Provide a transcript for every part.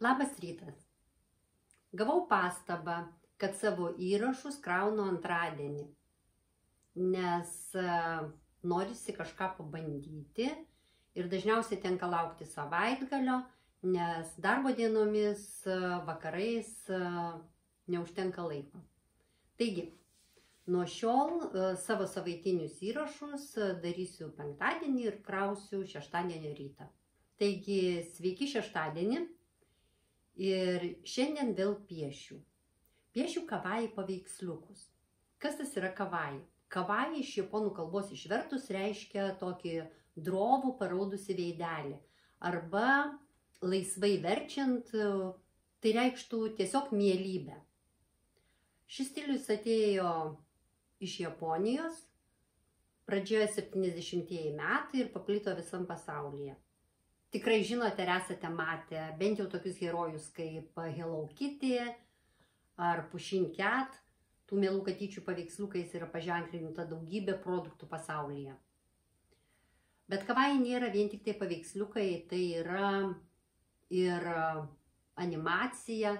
Labas rytas. Gavau pastabą, kad savo įrašus kraunu antradienį, nes norisi kažką pabandyti ir dažniausiai tenka laukti savaitgalio, nes darbo dienomis, vakarais neužtenka laiko. Taigi, nuo šiol savo savaitinius įrašus darysiu penktadienį ir krausiu šeštadienio rytą. Taigi, sveiki šeštadienį. Ir šiandien vėl piešiu. Piešiu kavai paveiksliukus. Kas tas yra kavai? Kavai iš japonų kalbos išvertus reiškia tokį drovų paraudusi veidelį. Arba laisvai verčiant, tai reikštų tiesiog mielybę. Šis stilius atėjo iš Japonijos pradžioje 70-ieji metai ir paplito visam pasaulyje. Tikrai žinote ir esate matę bent jau tokius herojus kaip Hello Kitty ar Pushing Cat. Tų mielų katyčių paveiksliukais yra paženklinta daugybė produktų pasaulyje. Bet kavai nėra vien tik tai paveiksliukai, tai yra ir animacija,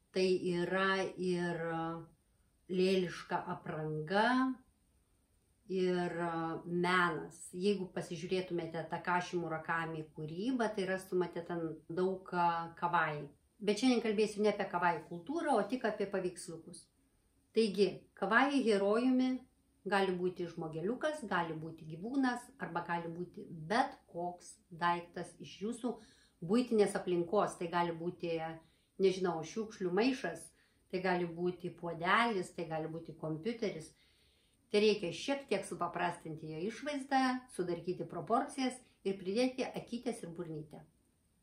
tai yra ir lėliška apranga, ir menas. Jeigu pasižiūrėtumėte Takashi Murakami kūrybą, tai rastumėte ten daug kavai. Bet šiandien kalbėsiu ne apie kavai kultūrą, o tik apie paveiksliukus. Taigi, kavai herojumi gali būti žmogeliukas, gali būti gyvūnas, arba gali būti bet koks daiktas iš jūsų buitinės aplinkos. Tai gali būti, nežinau, šiukšlių maišas, tai gali būti puodelis, tai gali būti kompiuteris. Tai reikia šiek tiek supaprastinti jo išvaizdą, sudarkyti proporcijas ir pridėti akytės ir burnytę.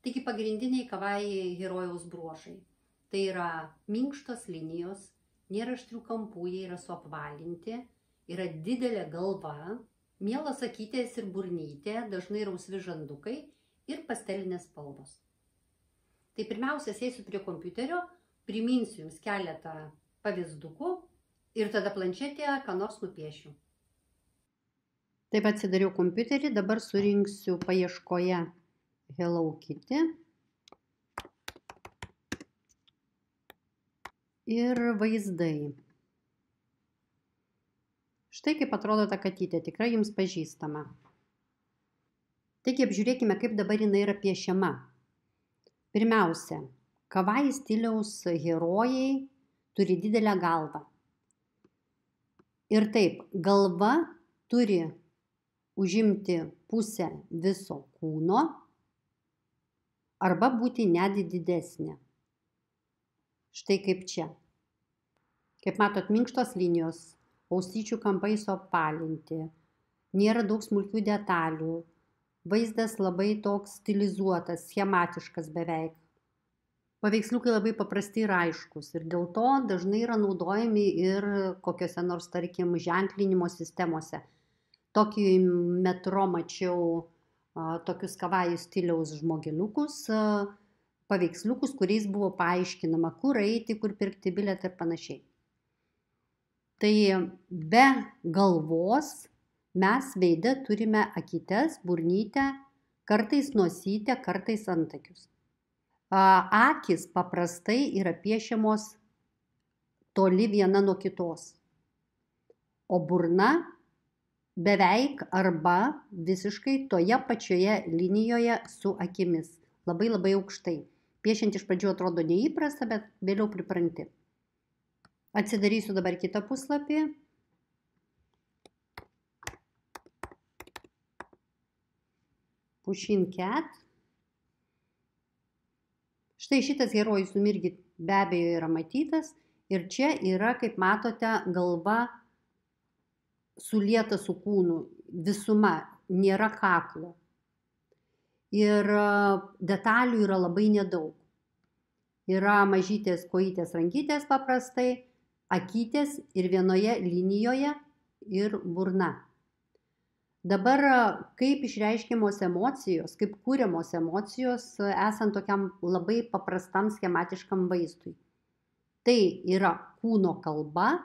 Taigi pagrindiniai kavai herojaus bruožai. Tai yra minkštos linijos, nėra aštrių kampų, jie yra suapvalinti, yra didelė galva, mielos akytės ir burnytė, dažnai rausvi žandukai ir pastelinės spalvos. Tai pirmiausia, sėsiu prie kompiuterio, priminsiu jums keletą pavyzdukų. Ir tada planšetėje ką nors nupiešiu. Taip atsidariau kompiuterį, dabar surinksiu paieškoje Hello Kitty. Ir vaizdai. Štai kaip atrodo ta katytė, tikrai jums pažįstama. Taigi apžiūrėkime, kaip dabar jinai yra piešiama. Pirmiausia, kavai stiliaus herojai turi didelę galvą. Ir taip, galva turi užimti pusę viso kūno arba būti net didesnė. Štai kaip čia. Kaip matot, minkštos linijos, ausyčių kampai suapvalinti, nėra daug smulkių detalių, vaizdas labai toks stilizuotas, schematiškas beveik. Paveiksliukai labai paprasti ir aiškus ir dėl to dažnai yra naudojami ir kokiuose nors, tarkim, ženklinimo sistemose. Tokį metro mačiau tokius kavai stiliaus žmogeliukus, paveiksliukus, kuriais buvo paaiškinama, kur eiti, kur pirkti bilietą ir panašiai. Tai be galvos mes veide turime akytes, burnytę, kartais nosytę, kartais antakius. Akys paprastai yra piešiamos toli viena nuo kitos, o burna beveik arba visiškai toje pačioje linijoje su akimis, labai labai aukštai. Piešiant iš pradžių atrodo neįprasta, bet vėliau pripranti. Atsidarysiu dabar kitą puslapį. Pushing Cat. Štai šitas herojus jums irgi be abejo yra matytas ir čia yra, kaip matote, galva sulieta su kūnu, visuma, nėra kaklo. Ir detalių yra labai nedaug. Yra mažytės kojytės, rankytės paprastai, akytės ir vienoje linijoje ir burna. Dabar kaip išreiškiamos emocijos, kaip kūriamos emocijos, esant tokiam labai paprastam schematiškam vaizdui. Tai yra kūno kalba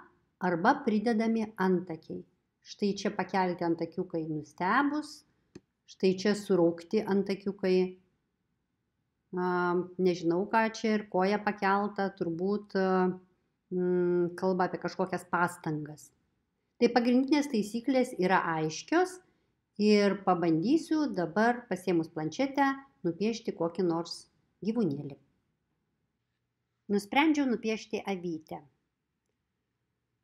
arba pridedami antakiai. Štai čia pakelti antakiukai nustebus, štai čia suraukti antakiukai nežinau ką čia ir koja pakelta, turbūt kalba apie kažkokias pastangas. Tai pagrindinės taisyklės yra aiškios ir pabandysiu dabar pasiėmus planšetę nupiešti kokį nors gyvūnėlį. Nusprendžiau nupiešti avytę.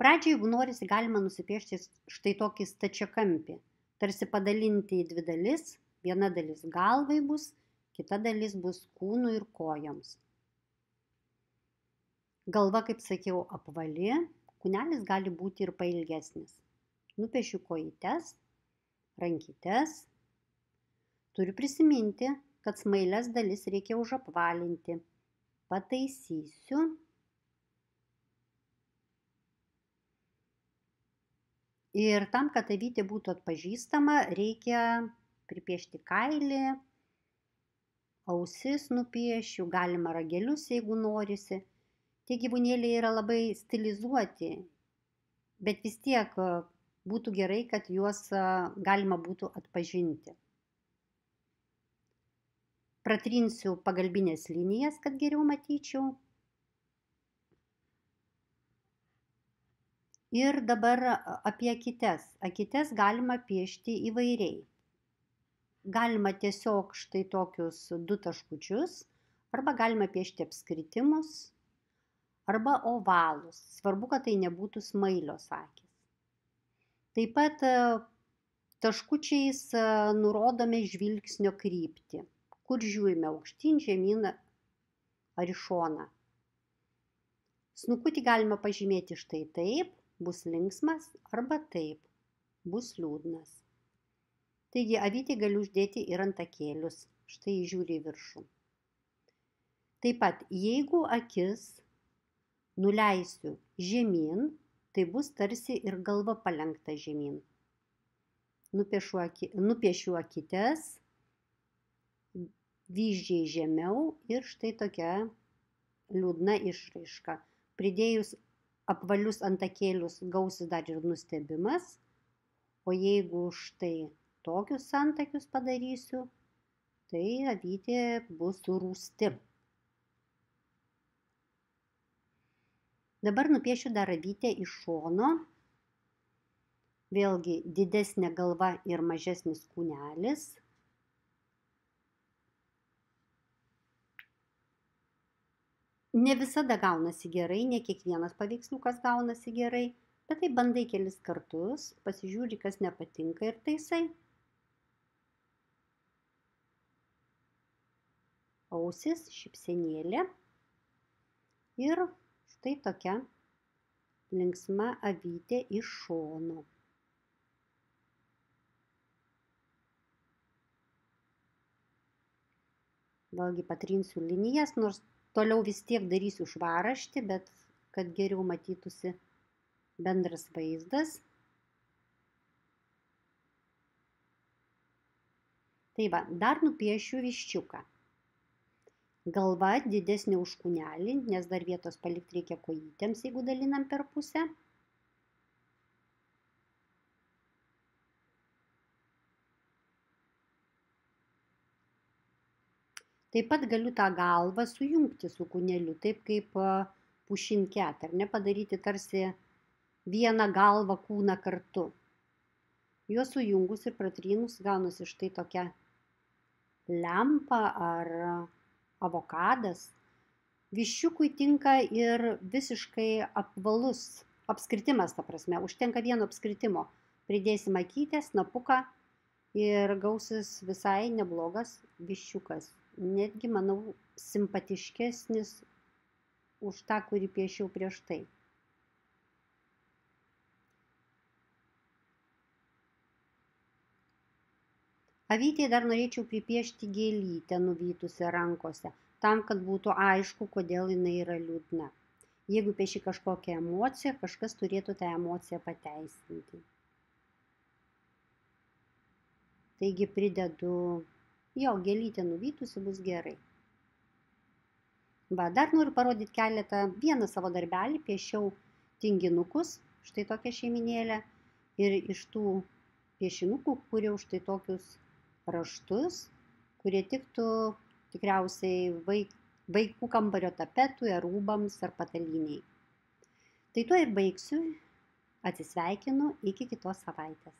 Pradžiai, jeigu norisi, galima nusipiešti štai tokį stačiakampį, tarsi padalinti į dvi dalis, viena dalis galvai bus, kita dalis bus kūnui ir kojoms. Galva, kaip sakiau, apvali, kūnelis gali būti ir pailgesnis. Nupiešiu kojytes, rankytes. Turiu prisiminti, kad smailias dalis reikia užapvalinti. Pataisysiu. Ir tam, kad avytė būtų atpažįstama, reikia pripiešti kailį, ausis nupiešiu, galima ragelius, jeigu norisi. Tie gyvūnėliai yra labai stilizuoti, bet vis tiek būtų gerai, kad juos galima būtų atpažinti. Pratrinsiu pagalbinės linijas, kad geriau matyčiau. Ir dabar apie akytes. Akytes galima piešti įvairiai. Galima tiesiog štai tokius 2 taškučius, arba galima piešti apskritimus, arba ovalus. Svarbu, kad tai nebūtų smailios akys. Taip pat taškučiais nurodome žvilgsnio kryptį, kur žiūrime aukštyn, žemyn ar į šoną. Snukutį galima pažymėti štai taip, bus linksmas, arba taip, bus liūdnas. Taigi avytį galiu uždėti ir antakėlius, štai žiūri į viršų. Taip pat, jeigu akis nuleisiu žemyn, tai bus tarsi ir galva palenkta žemyn. Nupiešiu akytes, vyzdžiai žemiau ir štai tokia liūdna išraiška. Pridėjus apvalius antakėlius gausis dar ir nustebimas, o jeigu štai tokius antakius padarysiu, tai avytė bus rūsti. Dabar nupiešiu dar avytę iš šono. Vėlgi didesnė galva ir mažesnis kūnelis. Ne visada gaunasi gerai, ne kiekvienas paveiksliukas gaunasi gerai, bet tai bandai kelis kartus, pasižiūri, kas nepatinka ir taisai. Ausis, šypsenėlė ir štai tokia linksma avytė iš šono. Vėlgi patrinsiu linijas, nors toliau vis tiek darysiu švarraštį, bet kad geriau matytųsi bendras vaizdas. Tai va, dar nupiešiu viščiuką. Galva didesnė už kūnelį, nes dar vietos palikti reikia kojytėms, jeigu dalinam per pusę. Taip pat galiu tą galvą sujungti su kūneliu, taip kaip pushing cat, ar ne, padaryti tarsi vieną galvą kūną kartu. Juos sujungus ir pratrynus gaunasi štai tokia lempa ar avokadas. Viščiukui tinka ir visiškai apvalus apskritimas, ta prasme, užtenka vieno apskritimo. Pridėsim akytę, snapuką ir gausis visai neblogas viščiukas. Netgi, manau, simpatiškesnis už tą, kurį piešiau prieš tai. Avytėje dar norėčiau pripiešti gėlytę nuvytusią rankose, tam, kad būtų aišku, kodėl jinai yra liūdna. Jeigu pieši kažkokią emociją, kažkas turėtų tą emociją pateisinti. Taigi pridedu, gėlytė nuvytusi, bus gerai. Va, dar noriu parodyti vieną savo darbelį, piešiau tinginukus, štai tokią šeiminėlę, ir iš tų piešinukų kūriau štai tokius raštus, kurie tiktų tikriausiai vaikų kambario tapetui, ar rūbams, ar patalyniai. Tai tuo ir baigsiu. Atsisveikinu iki kitos savaitės.